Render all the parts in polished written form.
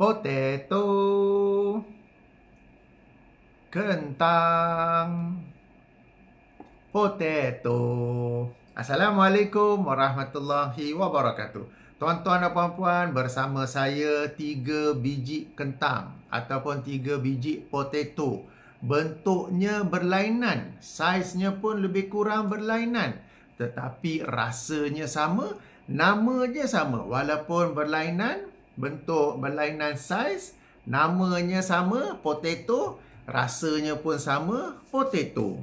Potato, kentang, potato. Assalamualaikum warahmatullahi wabarakatuh. Tuan-tuan dan puan-puan, bersama saya 3 biji kentang ataupun 3 biji potato. Bentuknya berlainan, saiznya pun lebih kurang berlainan, tetapi rasanya sama, nama je sama. Walaupun berlainan, bentuk berlainan saiz, namanya sama, potato, rasanya pun sama, potato.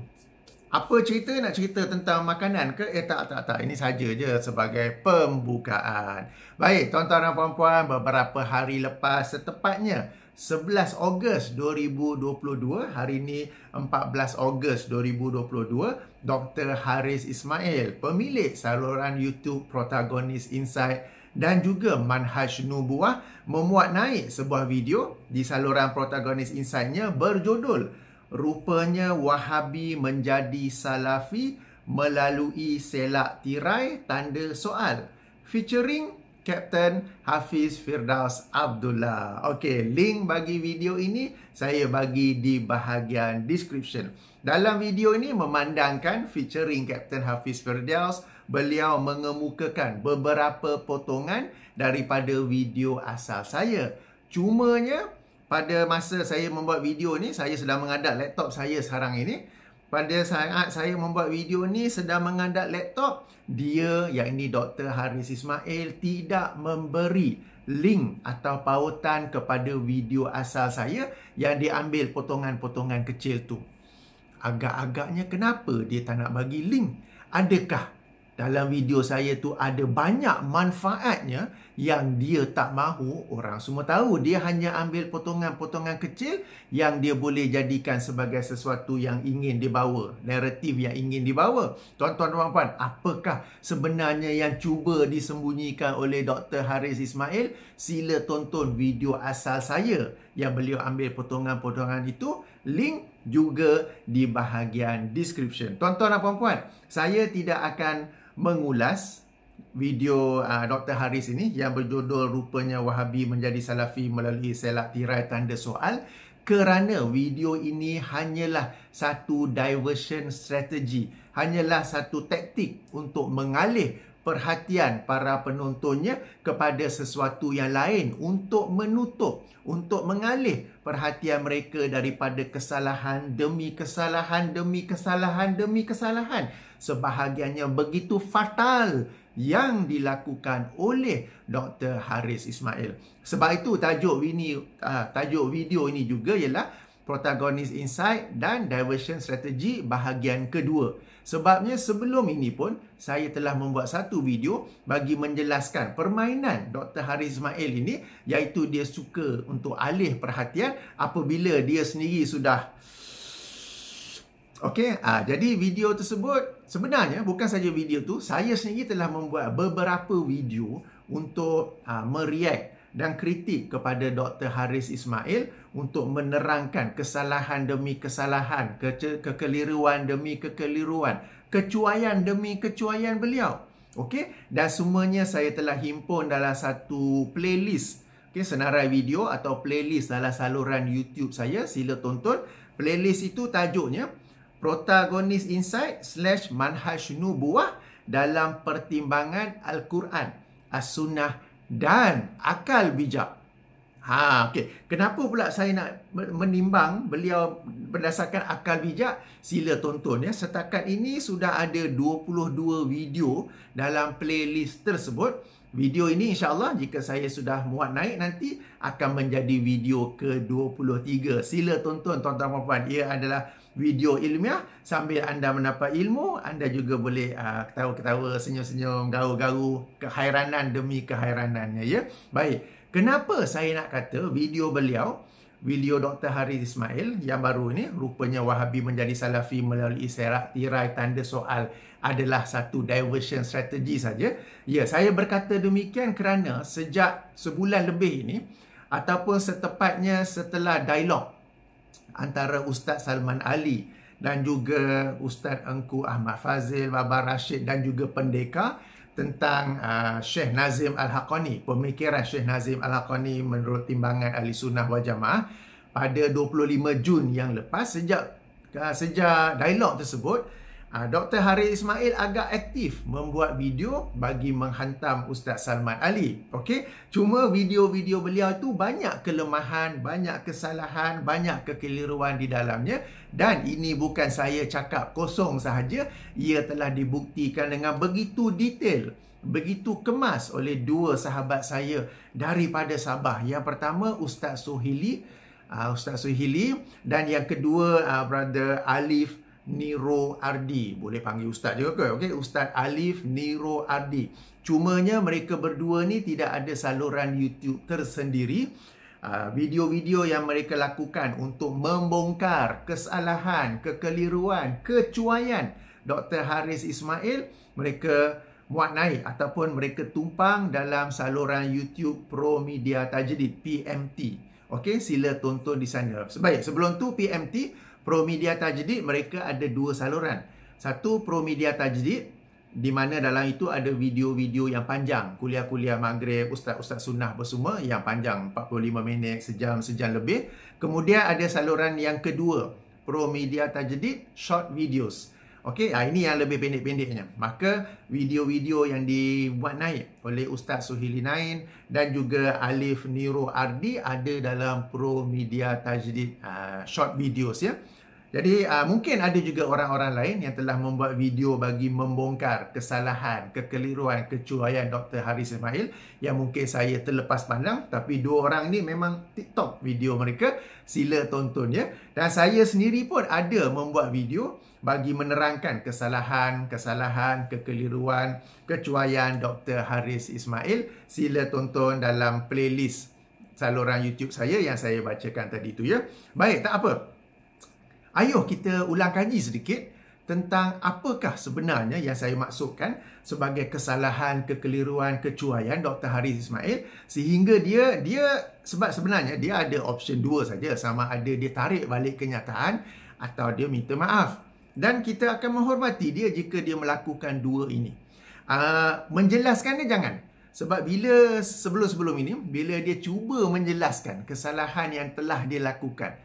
Apa cerita? Nak cerita tentang makanan ke? Tak. Ini saja je sebagai pembukaan. Baik, tuan-tuan dan puan-puan, beberapa hari lepas, setepatnya 11 Ogos 2022, hari ini 14 Ogos 2022, Dr. Haris Ismail, pemilik saluran YouTube Protagonis Insight dan juga Manhaj Nubuwah, memuat naik sebuah video di saluran Protagonis Insight-nya berjudul Rupanya Wahabi Menjadi Salafi Melalui Selak Tirai Tanda Soal, featuring Kapten Hafiz Firdaus Abdullah. Okey, link bagi video ini saya bagi di bahagian description. Dalam video ini memandangkan featuring Kapten Hafiz Firdaus, beliau mengemukakan beberapa potongan daripada video asal saya. Cumanya pada masa saya membuat video ni, saya sedang menghadap laptop saya sekarang ini. Pada saat saya membuat video ni sedang menghadap laptop, dia, yang ini Dr. Haris Ismail, tidak memberi link atau pautan kepada video asal saya yang diambil potongan-potongan kecil tu. Agak-agaknya kenapa dia tak nak bagi link? Adakah dalam video saya tu ada banyak manfaatnya yang dia tak mahu orang semua tahu? Dia hanya ambil potongan-potongan kecil yang dia boleh jadikan sebagai sesuatu yang ingin dibawa, naratif yang ingin dibawa. Tuan-tuan dan puan-puan, apakah sebenarnya yang cuba disembunyikan oleh Dr. Haris Ismail? Sila tonton video asal saya yang beliau ambil potongan-potongan itu. Link juga di bahagian description. Tuan-tuan dan puan-puan, saya tidak akan mengulas video Dr. Haris ini yang berjudul Rupanya Wahabi Menjadi Salafi Melalui Selak Tirai Tanda Soal, kerana video ini hanyalah satu diversion strategi, hanyalah satu taktik untuk mengalih perhatian para penontonnya kepada sesuatu yang lain, untuk menutup, untuk mengalih perhatian mereka daripada kesalahan demi kesalahan demi kesalahan demi kesalahan, sebahagiannya begitu fatal yang dilakukan oleh Dr. Haris Ismail. Sebab itu tajuk video ini juga ialah Protagonis Insight dan Diversion Strategy bahagian kedua. Sebabnya sebelum ini pun saya telah membuat satu video bagi menjelaskan permainan Dr. Haris Ismail ini, iaitu dia suka untuk alih perhatian apabila dia sendiri sudah okey. Jadi video tersebut sebenarnya bukan saja video tu, saya sendiri telah membuat beberapa video untuk mereact dan kritik kepada Dr. Haris Ismail untuk menerangkan kesalahan demi kesalahan, kekeliruan demi kekeliruan, kecuaian demi kecuaian beliau. Okey, dan semuanya saya telah himpun dalam satu playlist. Okey, senarai video atau playlist dalam saluran YouTube saya. Sila tonton. Playlist itu tajuknya Protagonis Insight / Manhaj Nubuwah dalam Pertimbangan Al-Quran, As-Sunnah dan Akal Bijak. Okey. Kenapa pula saya nak menimbang beliau berdasarkan akal bijak? Sila tonton ya. Setakat ini sudah ada 22 video dalam playlist tersebut. Video ini insya-Allah jika saya sudah muat naik nanti akan menjadi video ke-23. Sila tonton tuan-tuan dan puan-puan. Ia adalah video ilmiah, sambil anda mendapat ilmu, anda juga boleh ketawa-ketawa, senyum-senyum, garu-garu, kehairanan demi kehairanannya ya. Baik. Kenapa saya nak kata video beliau, video Dr. Haris Ismail yang baru ini, Rupanya Wahabi Menjadi Salafi Melalui Selak Tirai Tanda Soal, adalah satu diversion strategi saja? Ya, saya berkata demikian kerana sejak sebulan lebih ini, ataupun setepatnya setelah dialog antara Ustaz Salman Ali dan juga Ustaz Engku Ahmad Fazil, Baba Rashid dan juga Pendekar, tentang Syekh Nazim Al-Haqqani, pemikiran Syekh Nazim Al-Haqqani menurut timbangan Ahli Sunnah wal Jamaah pada 25 Jun yang lepas. Sejak dialog tersebut, Dr. Haris Ismail agak aktif membuat video bagi menghantam Ustaz Salman Ali. Okey, cuma video-video beliau tu banyak kelemahan, banyak kesalahan, banyak kekeliruan di dalamnya, dan ini bukan saya cakap kosong sahaja, ia telah dibuktikan dengan begitu detail, begitu kemas oleh dua sahabat saya daripada Sabah. Yang pertama Ustaz Suhili, dan yang kedua Brother Alif Niro Ardi. Boleh panggil Ustaz juga ke? Okay? Ustaz Alif Niro Ardi. Cumanya mereka berdua ni tidak ada saluran YouTube tersendiri. Video-video yang mereka lakukan untuk membongkar kesalahan, kekeliruan, kecuaian Dr. Haris Ismail, mereka muat naik ataupun mereka tumpang dalam saluran YouTube Pro Media Tajdid, PMT. Okey, sila tonton di sana. Baik, sebelum tu PMT, Pro Media Tajdid, mereka ada dua saluran. Satu Pro Media Tajdid, di mana dalam itu ada video-video yang panjang, kuliah-kuliah maghrib, ustaz-ustaz sunnah bersama yang panjang 45 minit, sejam lebih. Kemudian ada saluran yang kedua, Pro Media Tajdid Short Videos. Okey, ini yang lebih pendek-pendeknya. Maka video-video yang dibuat naik oleh Ustaz Suhili Nain dan juga Alif Niro Ardi ada dalam Pro Media Tajdid Short Videos ya. Jadi mungkin ada juga orang-orang lain yang telah membuat video bagi membongkar kesalahan, kekeliruan, kecuaian Dr. Haris Ismail yang mungkin saya terlepas pandang, tapi dua orang ni memang TikTok video mereka, sila tonton ya. Dan saya sendiri pun ada membuat video bagi menerangkan kesalahan, kekeliruan, kecuaian Dr. Haris Ismail. Sila tonton dalam playlist saluran YouTube saya yang saya bacakan tadi tu ya. Baik, tak apa. Ayuh kita ulang kaji sedikit tentang apakah sebenarnya yang saya maksudkan sebagai kesalahan, kekeliruan, kecuaian Dr. Haris Ismail, sehingga dia sebab sebenarnya dia ada option dua saja, sama ada dia tarik balik kenyataan atau dia minta maaf. Dan kita akan menghormati dia jika dia melakukan dua ini. Menjelaskan dia jangan. Sebab bila sebelum ini, bila dia cuba menjelaskan kesalahan yang telah dia lakukan,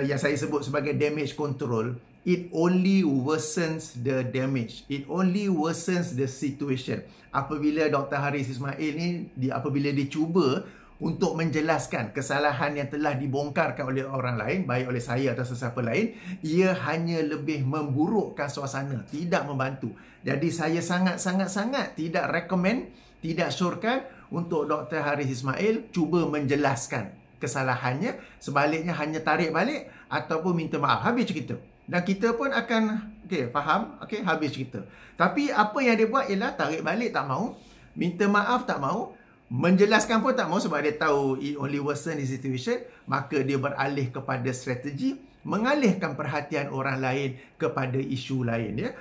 yang saya sebut sebagai damage control, it only worsens the damage. It only worsens the situation. Apabila Dr. Haris Ismail ni, apabila dia cuba untuk menjelaskan kesalahan yang telah dibongkarkan oleh orang lain, baik oleh saya atau sesiapa lain, ia hanya lebih memburukkan suasana, tidak membantu. Jadi saya sangat-sangat tidak recommend, tidak syorkan untuk Dr. Haris Ismail cuba menjelaskan kesalahannya, sebaliknya hanya tarik balik ataupun minta maaf, habis cerita. Dan kita pun akan faham, habis cerita. Tapi apa yang dia buat ialah tarik balik tak mau, minta maaf tak mau, menjelaskan pun tak mau sebab dia tahu it only worsen the situation. Maka dia beralih kepada strategi mengalihkan perhatian orang lain kepada isu lain ya.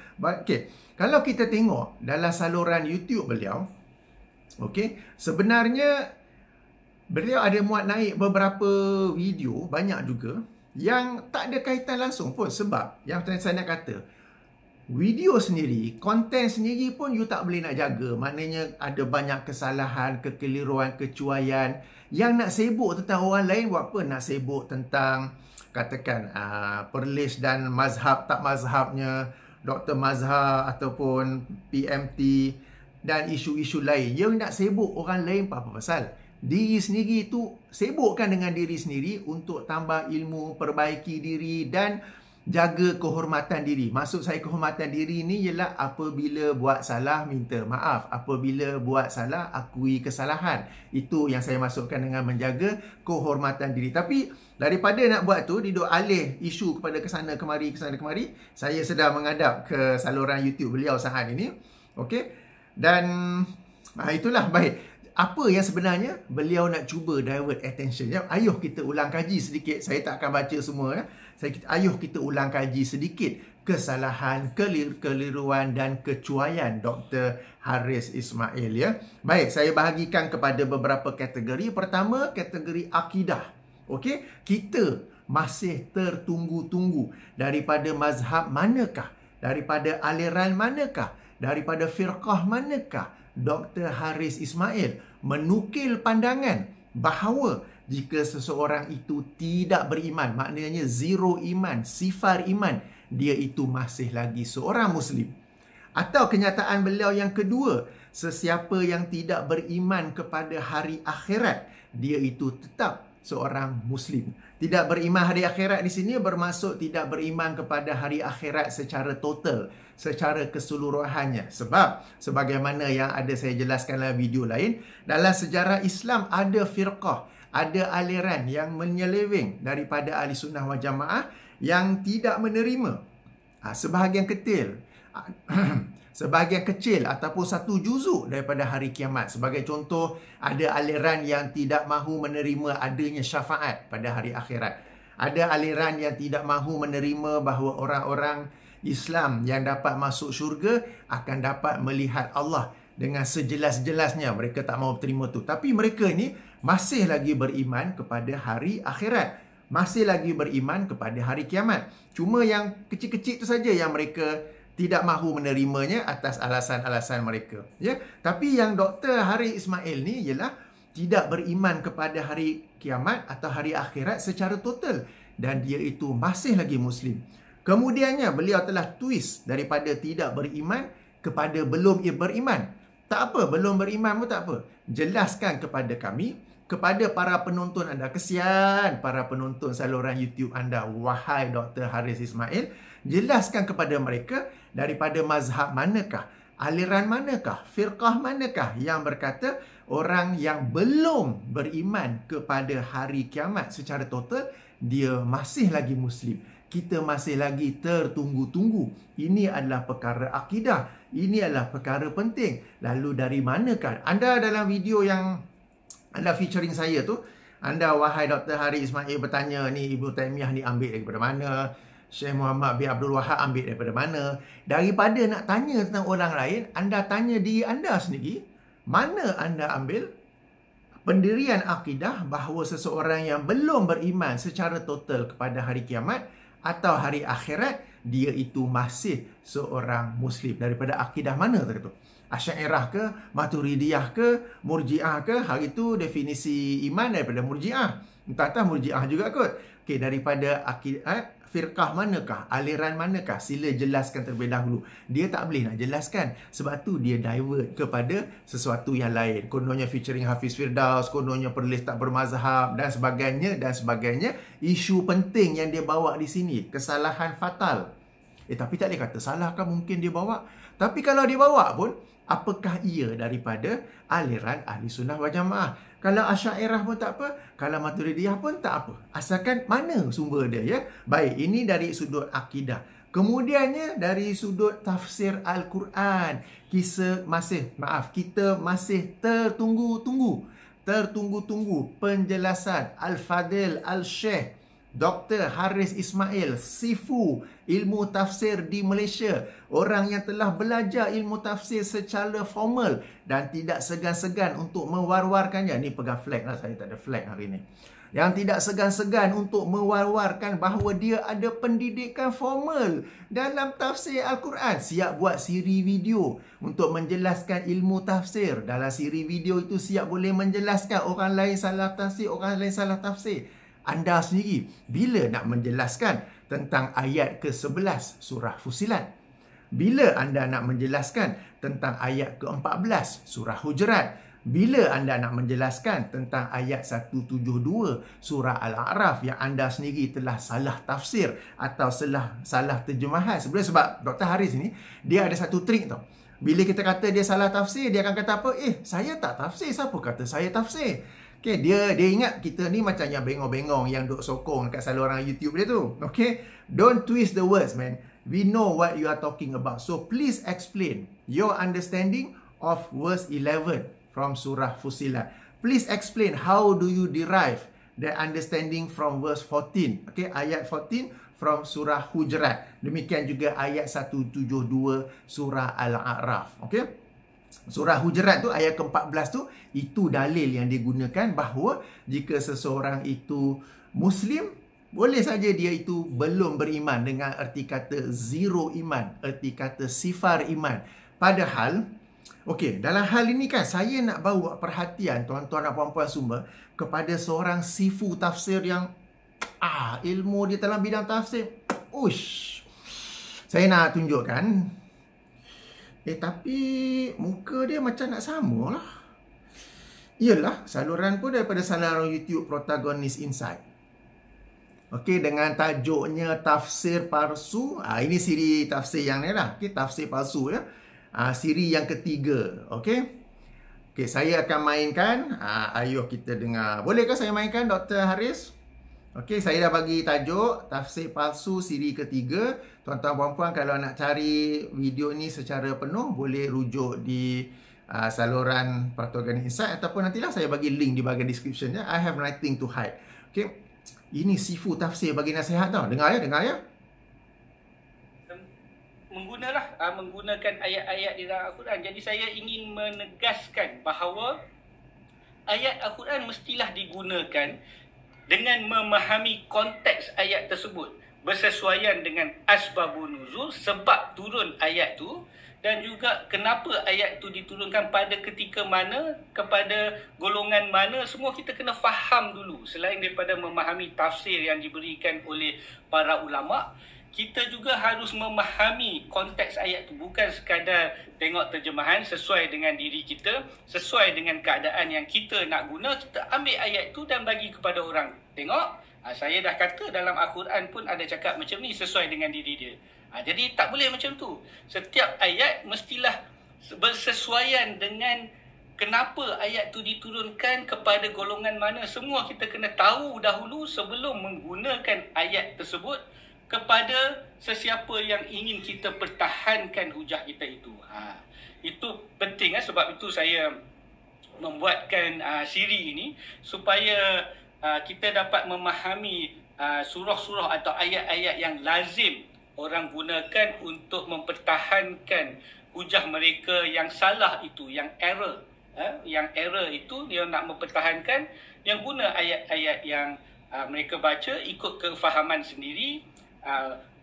Kalau kita tengok dalam saluran YouTube beliau, sebenarnya beliau ada muat naik beberapa video, banyak juga, yang tak ada kaitan langsung pun. Sebab yang saya nak kata, video sendiri, konten sendiri pun you tak boleh nak jaga. Maknanya ada banyak kesalahan, kekeliruan, kecuaian. Yang nak sibuk tentang orang lain, buat apa nak sibuk tentang, katakan, perlis dan mazhab tak mazhabnya, Dr. Mazhar ataupun PMT dan isu-isu lain. Yang nak sibuk orang lain apa pasal? Diri sendiri tu sibukkan dengan diri sendiri untuk tambah ilmu, perbaiki diri dan jaga kehormatan diri. Maksud saya kehormatan diri ni ialah apabila buat salah minta maaf, apabila buat salah akui kesalahan. Itu yang saya maksudkan dengan menjaga kehormatan diri. Tapi daripada nak buat tu, duduk alih isu kepada kesana kemari, saya sedang menghadap ke saluran YouTube beliau saat ini. Dan itulah baik. Apa yang sebenarnya beliau nak cuba divert attention. Ayuh kita ulang kaji sedikit. Saya tak akan baca semua. Ayuh kita ulang kaji sedikit kesalahan, keliruan dan kecuaian Dr. Haris Ismail ya. Baik, saya bahagikan kepada beberapa kategori. Pertama, kategori akidah. Kita masih tertunggu-tunggu daripada mazhab manakah, daripada aliran manakah, daripada firqah manakah Dr. Haris Ismail menukil pandangan bahawa jika seseorang itu tidak beriman, maknanya zero iman, sifar iman, dia itu masih lagi seorang Muslim. Atau kenyataan beliau yang kedua, sesiapa yang tidak beriman kepada hari akhirat, dia itu tetap seorang Muslim. Tidak beriman hari akhirat di sini bermaksud tidak beriman kepada hari akhirat secara total, secara keseluruhannya. Sebab sebagaimana yang ada saya jelaskan dalam video lain, dalam sejarah Islam ada firqah, ada aliran yang menyeleweng daripada ahli sunnah wal jamaah yang tidak menerima sebahagian kecil ataupun satu juzuk daripada hari kiamat. Sebagai contoh, ada aliran yang tidak mahu menerima adanya syafaat pada hari akhirat. Ada aliran yang tidak mahu menerima bahawa orang-orang Islam yang dapat masuk syurga akan dapat melihat Allah dengan sejelas-jelasnya. Mereka tak mahu terima tu. Tapi mereka ni masih lagi beriman kepada hari akhirat, masih lagi beriman kepada hari kiamat. Cuma yang kecil-kecil tu saja yang mereka tidak mahu menerimanya atas alasan-alasan mereka. Ya, tapi yang Dr. Haris Ismail ni ialah tidak beriman kepada hari kiamat atau hari akhirat secara total, dan dia itu masih lagi Muslim. Kemudiannya beliau telah twist daripada tidak beriman kepada belum beriman. Tak apa, belum beriman pun tak apa. Jelaskan kepada kami, kepada para penonton anda. Kesian para penonton saluran YouTube anda, wahai Dr. Haris Ismail. Jelaskan kepada mereka daripada mazhab manakah, aliran manakah, firqah manakah yang berkata orang yang belum beriman kepada hari kiamat secara total, dia masih lagi Muslim. Kita masih lagi tertunggu-tunggu. Ini adalah perkara akidah. Ini adalah perkara penting. Lalu dari manakah? Anda dalam video yang anda featuring saya tu, anda wahai Dr. Haris Ismail bertanya ni Ibnu Taimiyah ni ambil daripada mana? Syekh Muhammad bin Abdul Wahab ambil daripada mana? Daripada nak tanya tentang orang lain, anda tanya diri anda sendiri, mana anda ambil pendirian akidah bahawa seseorang yang belum beriman secara total kepada hari kiamat atau hari akhirat, dia itu masih seorang Muslim. Daripada akidah mana tadi tu? Asy'ariyah ke, Maturidiyah ke, Murji'ah ke? Hari itu definisi iman daripada Murji'ah. Entah-entah Murji'ah juga kot. Okey, daripada akidah, firqah manakah, aliran manakah? Sila jelaskan terlebih dahulu. Dia tak boleh nak jelaskan. Sebab tu dia divert kepada sesuatu yang lain. Kononnya featuring Hafiz Firdaus, kononnya penulis tak bermazhab dan sebagainya dan sebagainya. Isu penting yang dia bawa di sini, kesalahan fatal. Tapi tak boleh kata salah kan, mungkin dia bawa. Tapi kalau dia bawa pun, apakah ia daripada aliran ahli sunnah wal jamaah? Kalau Asy'ariyah pun tak apa, kalau Maturidiyah pun tak apa. Asalkan mana sumber dia, ya. Baik, ini dari sudut akidah. Kemudiannya dari sudut tafsir Al-Quran, kita masih tertunggu-tunggu penjelasan Al-Fadil Al-Sheikh Dr. Haris Ismail, sifu ilmu tafsir di Malaysia. Orang yang telah belajar ilmu tafsir secara formal dan tidak segan-segan untuk mewar-warkannya. Ni pegang flag lah, saya tak ada flag hari ni. Yang tidak segan-segan untuk mewar-warkan bahawa dia ada pendidikan formal dalam tafsir Al-Quran. Siap buat siri video untuk menjelaskan ilmu tafsir. Dalam siri video itu siap boleh menjelaskan orang lain salah tafsir, orang lain salah tafsir. Anda sendiri bila nak menjelaskan tentang ayat ke-11 surah Fussilat? Bila anda nak menjelaskan tentang ayat ke-14 surah Hujurat? Bila anda nak menjelaskan tentang ayat 172 surah Al-A'raf yang anda sendiri telah salah tafsir atau salah terjemahan? Sebenarnya sebab Dr. Haris ni, dia ada satu trik tau. Bila kita kata dia salah tafsir, dia akan kata apa? Saya tak tafsir. Siapa kata saya tafsir? Okay, dia ingat kita ni macam yang bengong-bengong yang duk sokong kat saluran YouTube dia tu. Okay, don't twist the words, man. We know what you are talking about. So please explain your understanding of verse 11 from surah Fussilat. Please explain how do you derive the understanding from verse 14. Okay, ayat 14 from surah Hujurat. Demikian juga ayat 172 surah Al-A'raf. Okay. Surah Hujurat tu, ayat ke-14 tu, itu dalil yang digunakan bahawa jika seseorang itu Muslim, boleh saja dia itu belum beriman dengan erti kata zero iman, erti kata sifar iman. Padahal, okey, dalam hal ini kan saya nak bawa perhatian tuan-tuan dan puan-puan semua kepada seorang sifu tafsir yang ilmu dia dalam bidang tafsir. Ush. Saya nak tunjukkan. Tapi muka dia macam nak sama lah. Iyalah, saluran pun daripada saluran YouTube Protagonist Insight. Okey, dengan tajuknya Tafsir Palsu. Ini siri tafsir yang ni lah. Okey, tafsir palsu ya. Siri yang ketiga. Okey. Okey, saya akan mainkan. Ayuh kita dengar. Bolehkah saya mainkan, Dr. Haris? Okey, saya dah bagi tajuk Tafsir Palsu siri ketiga. Tuan-tuan puan-puan kalau nak cari video ni secara penuh boleh rujuk di saluran Protagonist Insight ataupun nantilah saya bagi link di bahagian description ya. I have nothing to hide. Okey. Ini sifu tafsir bagi nasihat tau. Dengar ya. Menggunakan ayat-ayat di dalam Al-Quran. Jadi saya ingin menegaskan bahawa ayat Al-Quran mestilah digunakan dengan memahami konteks ayat tersebut, bersesuaian dengan asbabun nuzul, sebab turun ayat tu, dan juga kenapa ayat tu diturunkan pada ketika mana, kepada golongan mana, semua kita kena faham dulu. Selain daripada memahami tafsir yang diberikan oleh para ulama', kita juga harus memahami konteks ayat tu. Bukan sekadar tengok terjemahan sesuai dengan diri kita, sesuai dengan keadaan yang kita nak guna, kita ambil ayat tu dan bagi kepada orang. Tengok, saya dah kata dalam Al-Quran pun ada cakap macam ni, sesuai dengan diri dia. Jadi tak boleh macam tu. Setiap ayat mestilah bersesuaian dengan kenapa ayat tu diturunkan, kepada golongan mana. Semua kita kena tahu dahulu sebelum menggunakan ayat tersebut kepada sesiapa yang ingin kita pertahankan hujah kita itu. Itu penting sebab itu saya membuatkan siri ini supaya kita dapat memahami surah-surah atau ayat-ayat yang lazim orang gunakan untuk mempertahankan hujah mereka yang salah itu, yang error. Yang error itu dia nak mempertahankan, yang guna ayat-ayat yang mereka baca ikut kefahaman sendiri,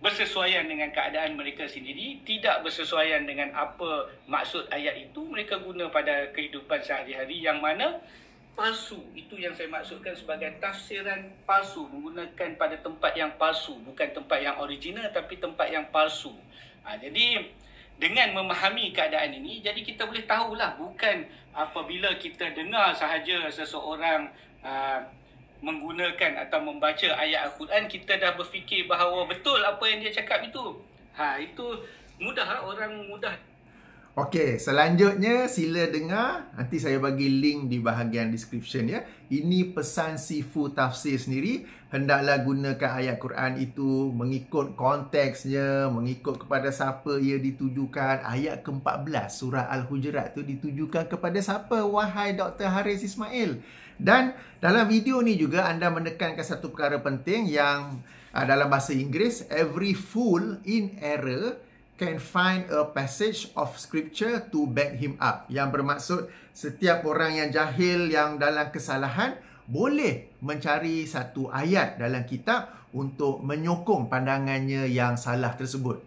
bersesuaian dengan keadaan mereka sendiri, tidak bersesuaian dengan apa maksud ayat itu, mereka guna pada kehidupan sehari-hari yang mana palsu. Itu yang saya maksudkan sebagai tafsiran palsu, menggunakan pada tempat yang palsu, bukan tempat yang original tapi tempat yang palsu. Jadi dengan memahami keadaan ini, jadi kita boleh tahulah, bukan apabila kita dengar sahaja seseorang menggunakan atau membaca ayat Al-Quran, kita dah berfikir bahawa betul apa yang dia cakap itu. Itu mudah, orang mudah. Okey, selanjutnya sila dengar. Nanti saya bagi link di bahagian description ya. Ini pesan sifu tafsir sendiri. Hendaklah gunakan ayat Quran itu mengikut konteksnya, mengikut kepada siapa ia ditujukan. Ayat ke-14 surah Al-Hujurat tu ditujukan kepada siapa, wahai Dr. Haris Ismail. Dan dalam video ni juga anda menekankan satu perkara penting yang dalam bahasa Inggeris, every fool in error can find a passage of scripture to back him up. Yang bermaksud setiap orang yang jahil, yang dalam kesalahan, boleh mencari satu ayat dalam kitab untuk menyokong pandangannya yang salah tersebut.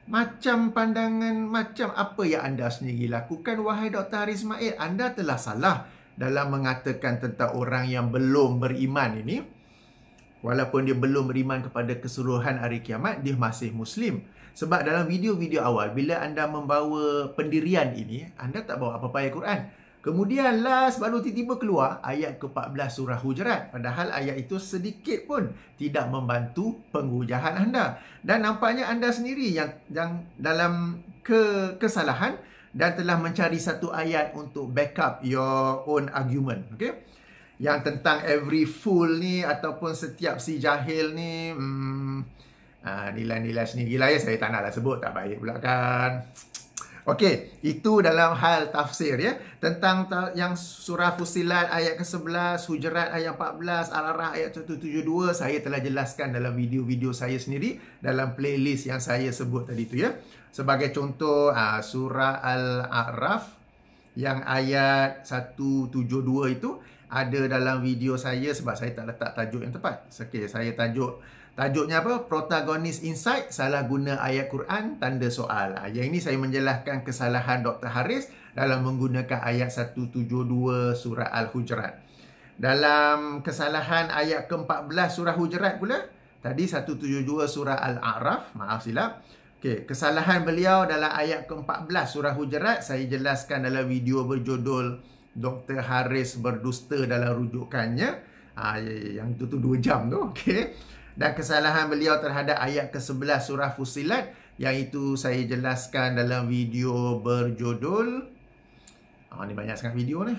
Macam pandangan, macam apa yang anda sendiri lakukan, wahai Dr. Haris Ismail? Anda telah salah dalam mengatakan tentang orang yang belum beriman ini. Walaupun dia belum beriman kepada keseluruhan hari kiamat, dia masih Muslim. Sebab dalam video-video awal, bila anda membawa pendirian ini, anda tak bawa apa-apa ayat Quran. Kemudian last baru tiba-tiba keluar ayat ke-14 surah Hujurat. Padahal ayat itu sedikit pun tidak membantu penghujahan anda. Dan nampaknya anda sendiri yang dalam kesalahan dan telah mencari satu ayat untuk backup your own argument. Okay? Yang tentang every fool ni ataupun setiap si jahil ni, nilai-nilai sendirilah ya, saya tak naklah sebut, tak baik pula kan. Okey, itu dalam hal tafsir ya. Tentang yang surah Fussilat ayat ke-11, Hujurat ayat 14, Al-A'raf ayat 172, saya telah jelaskan dalam video-video saya sendiri dalam playlist yang saya sebut tadi tu ya. Sebagai contoh, surah Al-A'raf Yang ayat 172 itu ada dalam video saya sebab saya tak letak tajuk yang tepat. Okey, saya tajuknya apa? Protagonis Insight, salah guna ayat Quran, tanda soal. Yang ini saya menjelaskan kesalahan Dr. Haris dalam menggunakan ayat 172 surah Al-Hujurat. Dalam kesalahan ayat ke-14 surah Hujurat pula, tadi 172 surah Al-A'raf, maaf silap. Okey, kesalahan beliau dalam ayat ke-14 surah Hujurat saya jelaskan dalam video berjudul Dr. Haris berdusta dalam rujukannya. Yang itu 2 jam tu, okey. Dan kesalahan beliau terhadap ayat ke-11 surah Fussilat, yang itu saya jelaskan dalam video berjudul ni banyak sangat video ni.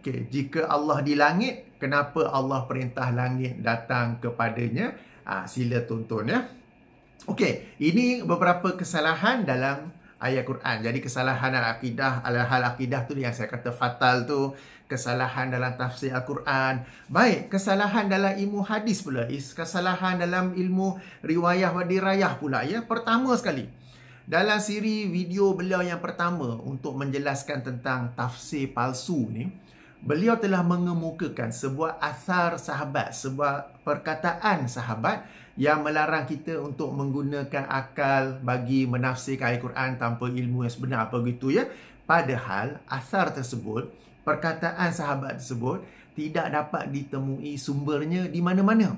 Okey, jika Allah di langit, kenapa Allah perintah langit datang kepadanya? Sila tonton ya. Okey, ini beberapa kesalahan dalam ayat Quran. Jadi kesalahan dalam akidah, hal akidah tu yang saya kata fatal tu, kesalahan dalam tafsir Al-Quran. Baik, kesalahan dalam ilmu hadis pula, kesalahan dalam ilmu riwayah wa dirayah pula ya. Pertama sekali, dalam siri video beliau yang pertama untuk menjelaskan tentang tafsir palsu ni, beliau telah mengemukakan sebuah asar sahabat, sebuah perkataan sahabat yang melarang kita untuk menggunakan akal bagi menafsirkan Al-Quran tanpa ilmu yang sebenar apa gitu ya. Padahal asar tersebut, perkataan sahabat tersebut tidak dapat ditemui sumbernya di mana-mana.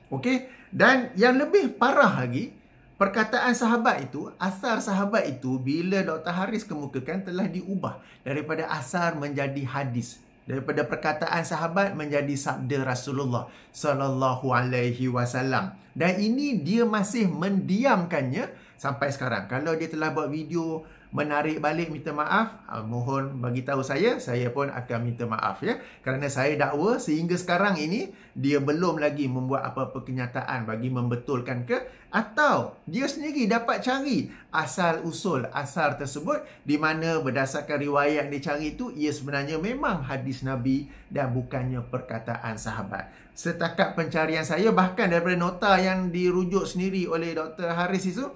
Okey? Dan yang lebih parah lagi, perkataan sahabat itu, asar sahabat itu bila Dr. Haris kemukakan telah diubah daripada asar menjadi hadis. Daripada perkataan sahabat menjadi sabda Rasulullah sallallahu alaihi wasallam. Dan ini dia masih mendiamkannya sampai sekarang. Kalau dia telah buat video menarik balik minta maaf, mohon bagi tahu saya pun akan minta maaf ya. Kerana saya dakwa sehingga sekarang ini dia belum lagi membuat apa-apa kenyataan bagi membetulkan ke, atau dia sendiri dapat cari asal usul asar tersebut di mana berdasarkan riwayat yang dia cari itu ia sebenarnya memang hadis Nabi dan bukannya perkataan sahabat. Setakat pencarian saya, bahkan daripada nota yang dirujuk sendiri oleh Dr. Haris itu,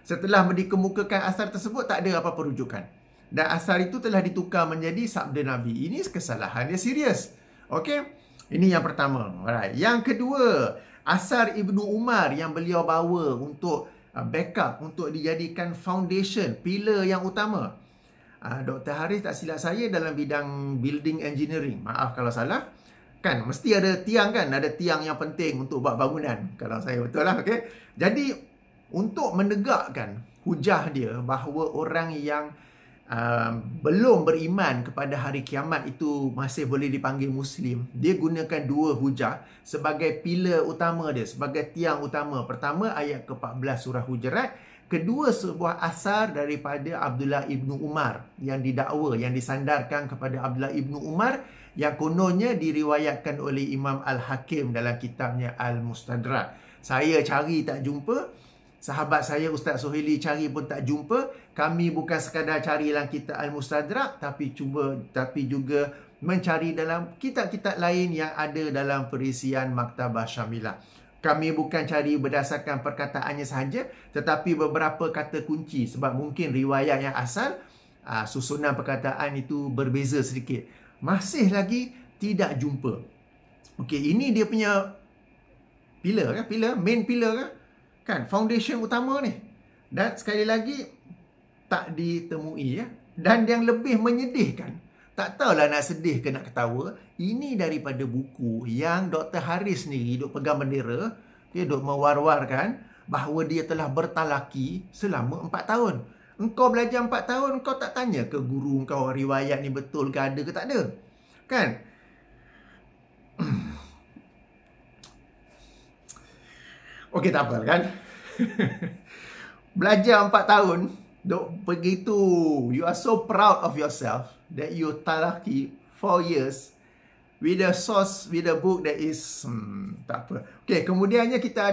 setelah dikemukakan asar tersebut tak ada apa-apa rujukan. Dan asar itu telah ditukar menjadi sabda Nabi. Ini kesalahan dia serius. Okey? Ini yang pertama. Alright. Yang kedua, asar Ibnu Umar yang beliau bawa untuk backup, untuk dijadikan foundation, pilar yang utama. Dr. Haris tak silap saya dalam bidang building engineering. Maaf kalau salah. Kan, mesti ada tiang kan? Ada tiang yang penting untuk buat bangunan. Kalau saya betul lah. Okay? Jadi, untuk menegakkan hujah dia bahawa orang yang belum beriman kepada hari kiamat itu masih boleh dipanggil Muslim, dia gunakan 2 hujah sebagai pilar utama dia, sebagai tiang utama. Pertama, ayat ke-14 surah Hujurat. Kedua, sebuah asar daripada Abdullah Ibnu Umar yang didakwa, yang disandarkan kepada Abdullah Ibnu Umar, yang kononnya diriwayatkan oleh Imam Al-Hakim dalam kitabnya Al-Mustadrak. Saya cari tak jumpa, sahabat saya Ustaz Suhaili cari pun tak jumpa. Kami bukan sekadar cari dalam kitab Al-Mustadrak, tapi juga mencari dalam kitab-kitab lain yang ada dalam perisian Maktabah Syamilah. Kami bukan cari berdasarkan perkataannya sahaja, tetapi beberapa kata kunci. Sebab mungkin riwayat yang asal, susunan perkataan itu berbeza sedikit. Masih lagi tidak jumpa. Okey, ini dia punya pilar kan? Main pilar kan? Kan, foundation utama ni. Dan sekali lagi, tak ditemui ya. Dan yang lebih menyedihkan, tak tahulah nak sedih ke nak ketawa, ini daripada buku yang Dr. Haris sendiri duk pegang bendera, dia duk mewar-warkan bahawa dia telah bertalaki selama 4 tahun. Engkau belajar 4 tahun, engkau tak tanya ke guru engkau riwayat ni betul ke ada ke tak ada? Kan? Okey, tak apa kan? Belajar 4 tahun, duk begitu, you are so proud of yourself that you talaki 4 years with a source, with a book that is tak apa. Okey, kemudiannya kita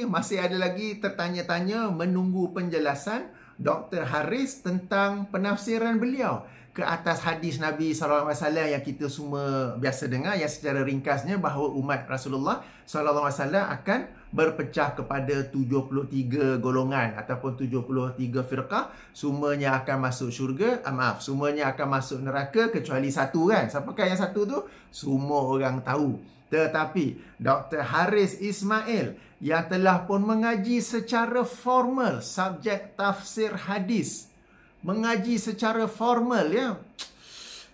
masih ada lagi tertanya-tanya menunggu penjelasan Dr. Haris tentang penafsiran beliau ke atas hadis Nabi SAW yang kita semua biasa dengar, yang secara ringkasnya bahawa umat Rasulullah SAW akan berpecah kepada 73 golongan ataupun 73 firqah. Semuanya akan masuk syurga, semuanya akan masuk neraka kecuali satu kan. Siapakah yang satu tu? Semua orang tahu. Tetapi Dr. Haris Ismail yang telah pun mengaji secara formal subjek tafsir hadis, mengaji secara formal ya,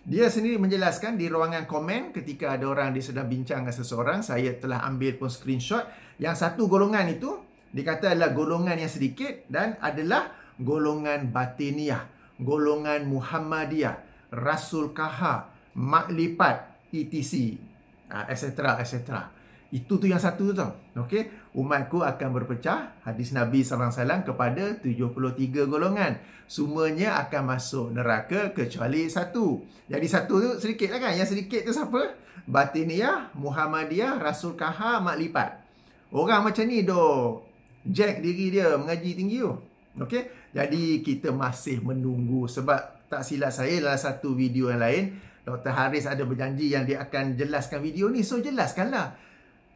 dia sendiri menjelaskan di ruangan komen ketika ada orang dia sedang bincang dengan seseorang, saya telah ambil pun screenshot, yang satu golongan itu dikata adalah golongan yang sedikit dan adalah golongan Batiniyah, golongan Muhammadiyah, Rasul Kahha, Maklipat, etc. etc. Itu tu yang satu tu. Okey, umatku akan berpecah, hadis Nabi SAW kepada 73 golongan. Semuanya akan masuk neraka kecuali satu. Jadi satu tu sedikit lah kan. Yang sedikit tu siapa? Batiniyah, Muhammadiyah, Rasul Kahha, Maklipat. Orang macam ni doh jack diri dia mengaji tinggi tu. Okey, jadi kita masih menunggu. Sebab tak silap saya dalam satu video yang lain, Dr. Haris ada berjanji yang dia akan jelaskan video ni. So jelaskanlah.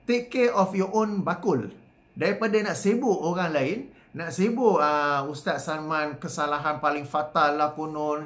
Take care of your own bakul. Daripada nak sibuk orang lain, nak sibuk Ustaz Salman kesalahan paling fatal lah konon,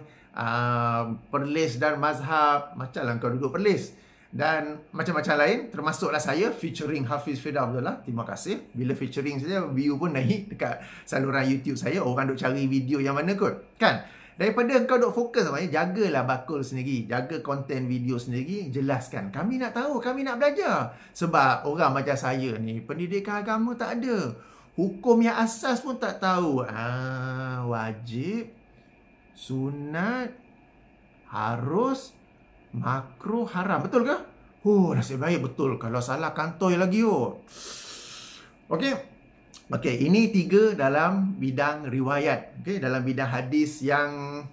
Perlis dan mazhab, macam lah kau duduk Perlis. Dan macam-macam lain, termasuklah saya featuring Hafiz Firdaus Abdullah. Terima kasih. Bila featuring saja, view pun naik dekat saluran YouTube saya. Orang duk cari video yang mana kot. Kan? Daripada kau duk fokus, jagalah bakul sendiri. Jaga konten video sendiri. Jelaskan. Kami nak tahu. Kami nak belajar. Sebab orang macam saya ni, pendidikan agama tak ada. Hukum yang asas pun tak tahu. Wajib, sunat, harus, makruh, haram. Betul ke? Nasib baik betul. Kalau salah kantoi lagi. Okey. Okey, ini 3 dalam bidang riwayat. Okey, dalam bidang hadis yang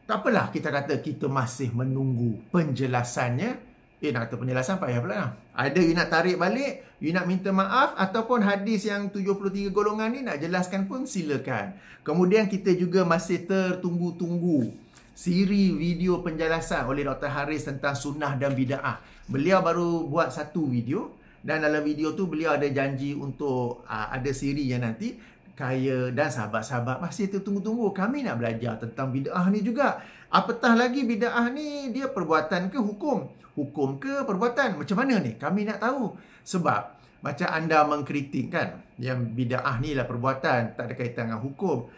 tak apalah kita kata kita masih menunggu penjelasannya. Nak kata penjelasan payah pula. Ada you nak tarik balik, you nak minta maaf, ataupun hadis yang 73 golongan ni nak jelaskan pun silakan. Kemudian kita juga masih tertunggu-tunggu siri video penjelasan oleh Dr. Haris tentang sunnah dan bida'ah. Beliau baru buat satu video. Dan dalam video tu beliau ada janji untuk ada siri yang nanti Kaya dan sahabat-sahabat masih tertunggu-tunggu. Kami nak belajar tentang bid'ah ni juga. Apatah lagi bid'ah ni dia perbuatan ke hukum? Hukum ke perbuatan? Macam mana ni? Kami nak tahu. Sebab macam anda mengkritik kan, yang bid'ah ni lah perbuatan, tak ada kaitan dengan hukum.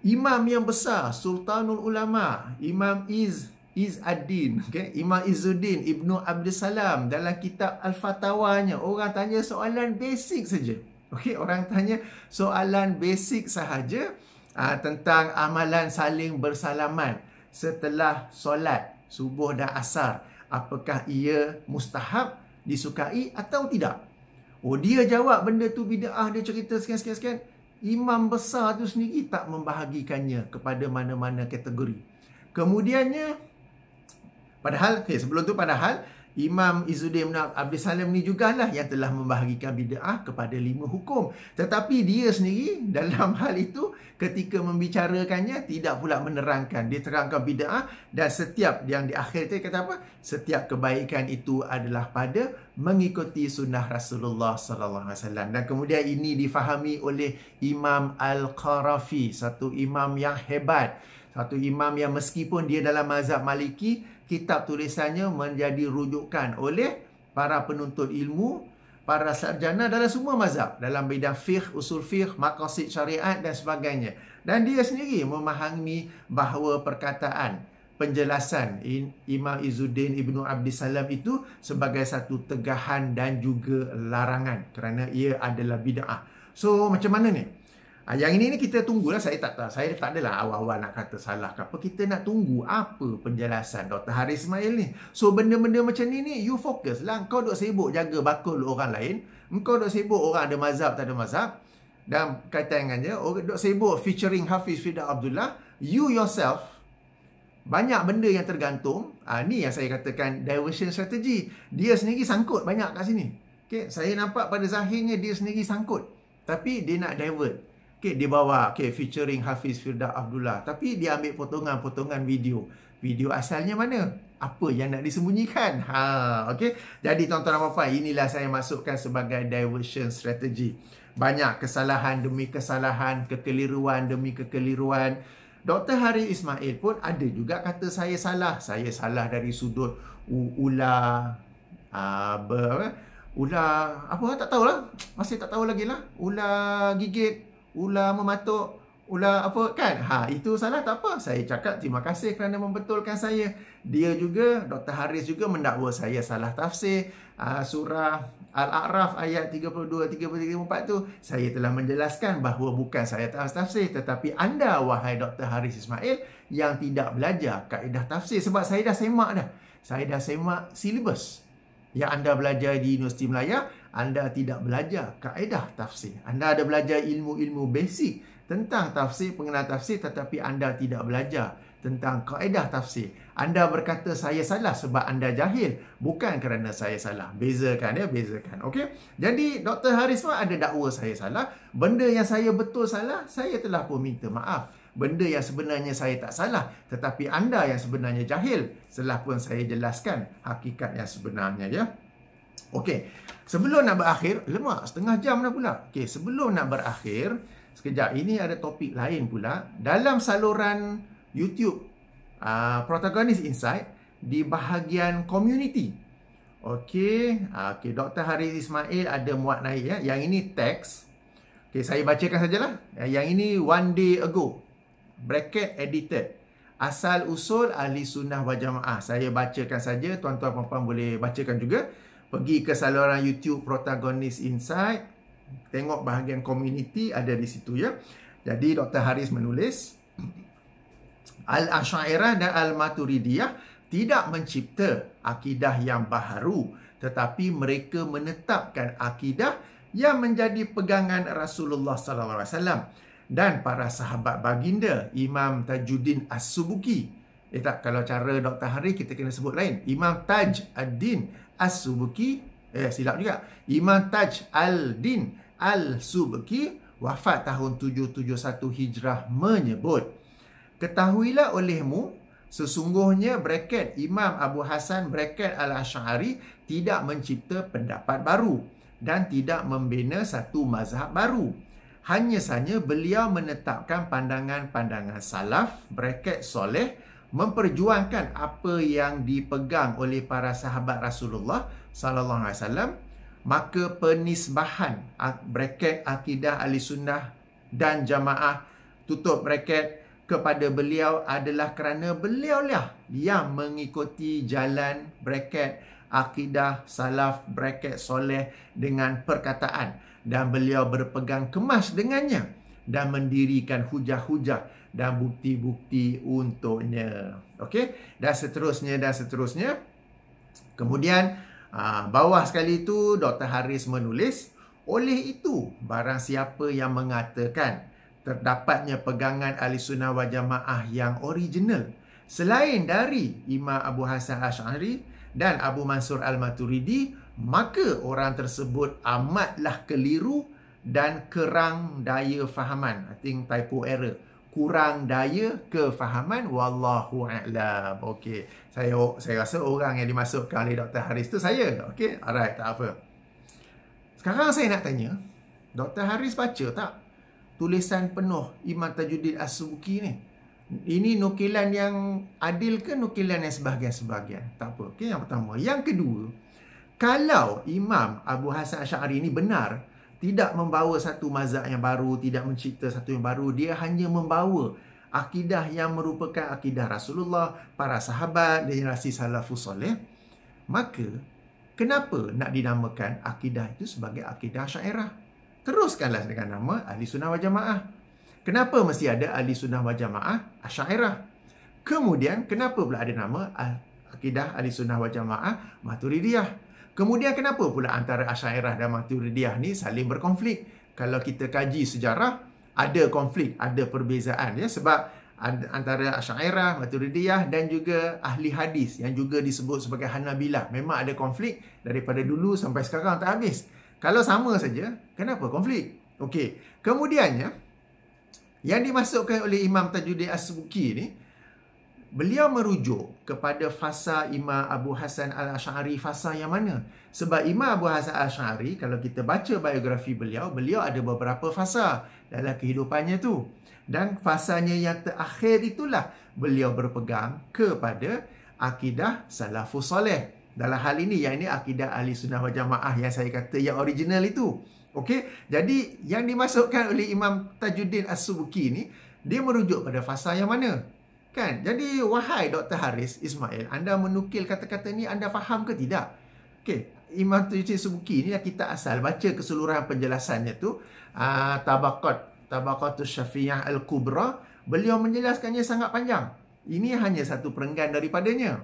Imam yang besar, Sultanul Ulama, Imam Izzuddin, okay? Imam Izzuddin Ibnu Abdussalam dalam kitab Al-Fatawanya, orang tanya soalan basic saja. Okey, orang tanya soalan basic sahaja tentang amalan saling bersalaman setelah solat subuh dan asar. Apakah ia mustahab, disukai atau tidak? Dia jawab benda tu bid'ah, dia cerita sekian-sekian. Imam besar tu sendiri tak membahagikannya kepada mana-mana kategori. Kemudiannya padahal Imam Izzuddin bin Abdussalam ni jugalah yang telah membahagikan bid'ah kepada 5 hukum. Tetapi dia sendiri dalam hal itu ketika membicarakannya tidak pula menerangkan. Dia terangkan bid'ah dan setiap yang di akhir itu kata apa? Setiap kebaikan itu adalah pada mengikuti sunnah Rasulullah sallallahu alaihi wasallam. Dan kemudian ini difahami oleh Imam Al-Qarafi, satu imam yang hebat. Satu imam yang meskipun dia dalam mazhab Maliki, kitab tulisannya menjadi rujukan oleh para penuntut ilmu, para sarjana dalam semua mazhab, dalam bidang fiqh, usul fiqh, maqasid syariat dan sebagainya. Dan dia sendiri memahami bahawa perkataan, penjelasan Imam Izzuddin Ibnu Abdussalam itu sebagai satu tegahan dan juga larangan kerana ia adalah bid'ah. So macam mana ni? Yang ini ni kita tunggulah. Saya tak adalah awal-awal nak kata salah ke apa. Kita nak tunggu apa penjelasan Dr. Haris Ismail ni. So benda-benda macam ni you fokus lah. Kau duk sibuk jaga bakul orang lain. Kau duk sibuk orang ada mazhab tak ada mazhab. Dan kaitan dengannya, duk sibuk featuring Hafiz Firdaus Abdullah. You yourself, banyak benda yang tergantung. Ni yang saya katakan diversion strategy. Dia sendiri sangkut banyak kat sini. Okay? Saya nampak pada zahirnya dia sendiri sangkut. Tapi dia nak divert. Okay, dia bawa featuring Hafiz Firdaus Abdullah, tapi dia ambil potongan-potongan video. Video asalnya mana? Apa yang nak disembunyikan? Okay. Jadi tuan-tuan dan puan-puan, inilah saya masukkan sebagai diversion strategy. Banyak kesalahan demi kesalahan, kekeliruan demi kekeliruan. Dr. Haris Ismail pun ada juga kata saya salah. Saya salah dari sudut ular apa tak tahulah. Masih tak tahu lagi lah. Ular gigit, ular mematuk, ular apa kan? Itu salah tak apa. Saya cakap terima kasih kerana membetulkan saya. Dia juga, Dr. Haris juga mendakwa saya salah tafsir surah Al-A'raf ayat 32, 33, 34 tu. Saya telah menjelaskan bahawa bukan saya tafsir, tetapi anda, wahai Dr. Haris Ismail, yang tidak belajar kaedah tafsir. Sebab saya dah semak dah. Saya dah semak silibus yang anda belajar di Universiti Melaya. Anda tidak belajar kaedah tafsir. Anda ada belajar ilmu-ilmu basic tentang tafsir, pengenalan tafsir, tetapi anda tidak belajar tentang kaedah tafsir. Anda berkata saya salah sebab anda jahil, bukan kerana saya salah. Bezakan ya, bezakan. Okey. Jadi Dr. Haris pun ada dakwa saya salah. Benda yang saya betul salah, saya telah pun minta maaf. Benda yang sebenarnya saya tak salah, tetapi anda yang sebenarnya jahil, setelah pun saya jelaskan hakikat yang sebenarnya ya. Okey. Sebelum nak berakhir, lemak setengah jam dah pula. Okey, sebelum nak berakhir, sekejap, ini ada topik lain pula. Dalam saluran YouTube Protagonist Insight, di bahagian community. Okey, Dr. Haris Ismail ada muat naik ya. Yang ini teks. Okey, saya bacakan sajalah. Yang ini one day ago. Bracket edited. Asal usul ahli sunnah wal jamaah. Saya bacakan saja, tuan-tuan puan-puan boleh bacakan juga. Pergi ke saluran YouTube Protagonist Insight. Tengok bahagian community, ada di situ ya. Jadi Dr. Haris menulis, Al-Asy'ariyah dan Al-Maturidiyah tidak mencipta akidah yang baharu, tetapi mereka menetapkan akidah yang menjadi pegangan Rasulullah sallallahu alaihi wasallam dan para sahabat baginda. Imam Tajuddin As-Subuki. Kalau cara Dr. Haris kita kena sebut lain. Imam Taj ad-Din As-Subuki, silap juga. Imam Taj al-Din Al-Subuki wafat tahun 771 Hijrah menyebut, ketahuilah olehmu, sesungguhnya bracket Imam Abu Hasan bracket Al-Asy'ari tidak mencipta pendapat baru dan tidak membina satu mazhab baru. Hanya sahaja beliau menetapkan pandangan-pandangan salaf bracket soleh, memperjuangkan apa yang dipegang oleh para sahabat Rasulullah sallallahu alaihi wasallam. Maka penisbahan bracket akidah Ahlussunnah dan Jamaah tutup bracket kepada beliau adalah kerana beliaulah yang mengikuti jalan bracket akidah salaf bracket soleh dengan perkataan, dan beliau berpegang kemas dengannya dan mendirikan hujah-hujah dan bukti-bukti untuknya. Okey, dan seterusnya dan seterusnya. Kemudian bawah sekali itu Dr. Haris menulis, oleh itu barang siapa yang mengatakan terdapatnya pegangan Ahlussunnah wal Jamaah yang original selain dari Imam Abu Hasan Asy'ari dan Abu Mansur Al-Maturidi, maka orang tersebut amatlah keliru dan kurang daya fahaman. I think typo error. Kurang daya kefahaman, wallahu a'lam. Okey, saya rasa orang yang dimasukkan oleh Dr. Haris tu saya. Okey, alright, tak apa. Sekarang saya nak tanya, Dr. Haris baca tak tulisan penuh Imam Tajuddin As-Subuki ni? Ini nukilan yang adil ke nukilan yang sebahagian-sebahagian? Tak apa. Okey, yang pertama. Yang kedua, kalau Imam Abu Hasan Asy'ari ni benar, tidak membawa satu mazhab yang baru, tidak mencipta satu yang baru, dia hanya membawa akidah yang merupakan akidah Rasulullah, para sahabat, generasi salafus soleh, maka kenapa nak dinamakan akidah itu sebagai akidah Asy'ariyah? Teruskanlah dengan nama Ahlussunnah wal Jamaah. Kenapa mesti ada Ahlussunnah wal Jamaah Asy'ariyah? Kemudian kenapa pula ada nama akidah Ahlussunnah wal Jamaah Maturidiyah? Kemudian kenapa pula antara Asy'ariyah dan Maturidiyah ni saling berkonflik? Kalau kita kaji sejarah, ada konflik, ada perbezaan ya, sebab antara Asy'ariyah, Maturidiyah dan juga ahli hadis yang juga disebut sebagai Hanabilah, memang ada konflik daripada dulu sampai sekarang tak habis. Kalau sama saja, kenapa konflik? Okey. Kemudiannya, Yang dimasukkan oleh Imam Tajuddin As-Subki ni, beliau merujuk kepada fasa Imam Abu Hasan Al-Asy'ari, fasa yang mana? Sebab Imam Abu Hasan Al-Asy'ari, kalau kita baca biografi beliau, beliau ada beberapa fasa dalam kehidupannya tu. Dan fasanya yang terakhir itulah beliau berpegang kepada akidah salafus soleh. Dalam hal ini, yang ini akidah ahli sunnah wal jamaah yang saya kata yang original itu. Okey, jadi yang dimasukkan oleh Imam Tajuddin As-Subki ni, dia merujuk pada fasa yang mana? Kan? Jadi, wahai Dr. Haris Ismail, anda menukil kata-kata ni, anda faham ke tidak? Okey, Imam Tajuddin As-Subki ni kita asal baca keseluruhan penjelasannya tu, Tabaqatus Syafi'iyah Al-Kubra, beliau menjelaskannya sangat panjang. Ini hanya satu perenggan daripadanya.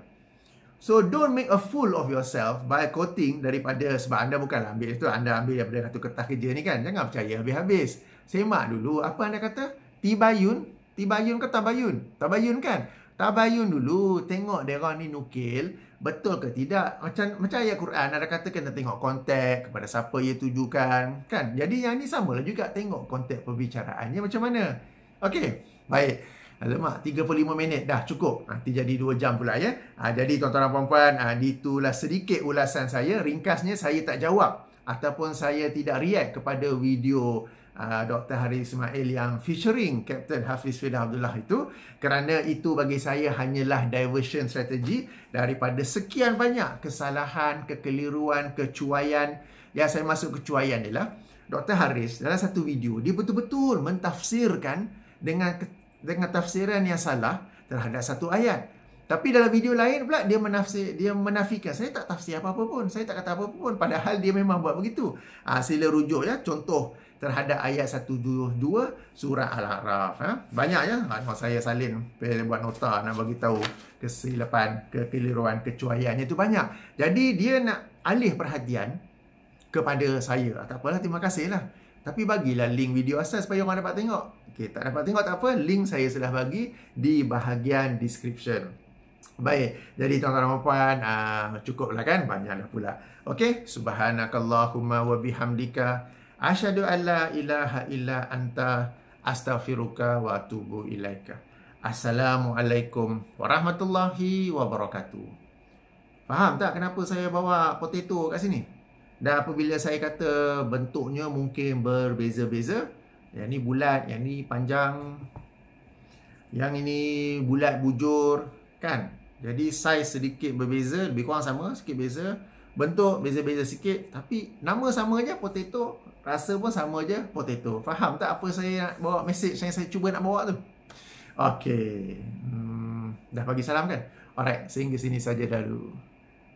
So, don't make a fool of yourself by quoting daripada, sebab anda bukanlah ambil itu, anda ambil daripada satu kertas kerja ni kan. Jangan percaya habis-habis. Semak dulu apa anda kata. Tibayun ke tabayun? Tabayun kan? Tabayun dulu. Tengok dia orang ni nukil. Betul ke tidak? Macam ayat Quran, ada kata kena tengok konteks kepada siapa ia tujukan. Kan? Jadi yang ni sama lah juga. Tengok konteks perbicaraannya macam mana. Okey. Baik. Alamak, 35 minit dah cukup. Nanti jadi 2 jam pula ya. Jadi tuan-tuan dan puan-puan, itulah sedikit ulasan saya. Ringkasnya saya tak jawab ataupun saya tidak react kepada video Dr. Haris Ismail yang featuring Captain Hafiz Firdaus Abdullah itu, kerana itu bagi saya hanyalah diversion strategi daripada sekian banyak kesalahan, kekeliruan, kecuaian. Yang saya masuk kecuaian ialah Dr. Haris dalam satu video dia betul-betul mentafsirkan dengan tafsiran yang salah terhadap satu ayat. Tapi dalam video lain pula dia menafikan. Saya tak tafsir apa-apa pun. Saya tak kata apa-apa pun. Padahal dia memang buat begitu. Sila rujuk ya. Contoh terhadap ayat 122 surah Al-A'raf. Banyak ya. Saya salin buat nota nak bagi tahu kesilapan, kekeliruan, kecuaiannya itu banyak. Jadi dia nak alih perhatian kepada saya. Tak apalah, terima kasih lah. Tapi bagilah link video asal supaya orang dapat tengok. Okey, tak dapat tengok tak apa, link saya sudah bagi di bahagian description. Baik, jadi tuan-tuan dan puan, cukuplah kan? Banyaklah pula. Okey, subhanakallahumma wa bihamdika asyhadu an la ilaha illa anta astaghfiruka wa atubu ilaika. Assalamualaikum warahmatullahi wabarakatuh. Faham tak kenapa saya bawa potato kat sini? Dan apabila saya kata bentuknya mungkin berbeza-beza, yang ni bulat, yang ni panjang, yang ini bulat bujur, kan? Jadi saiz sedikit berbeza, lebih kurang sama, sikit beza. Bentuk beza-beza sikit, tapi nama sama je, potato. Rasa pun sama je, potato. Faham tak apa saya nak bawa message yang saya cuba nak bawa tu? Okey. Dah bagi salam kan? Alright, sehingga sini saja dahulu.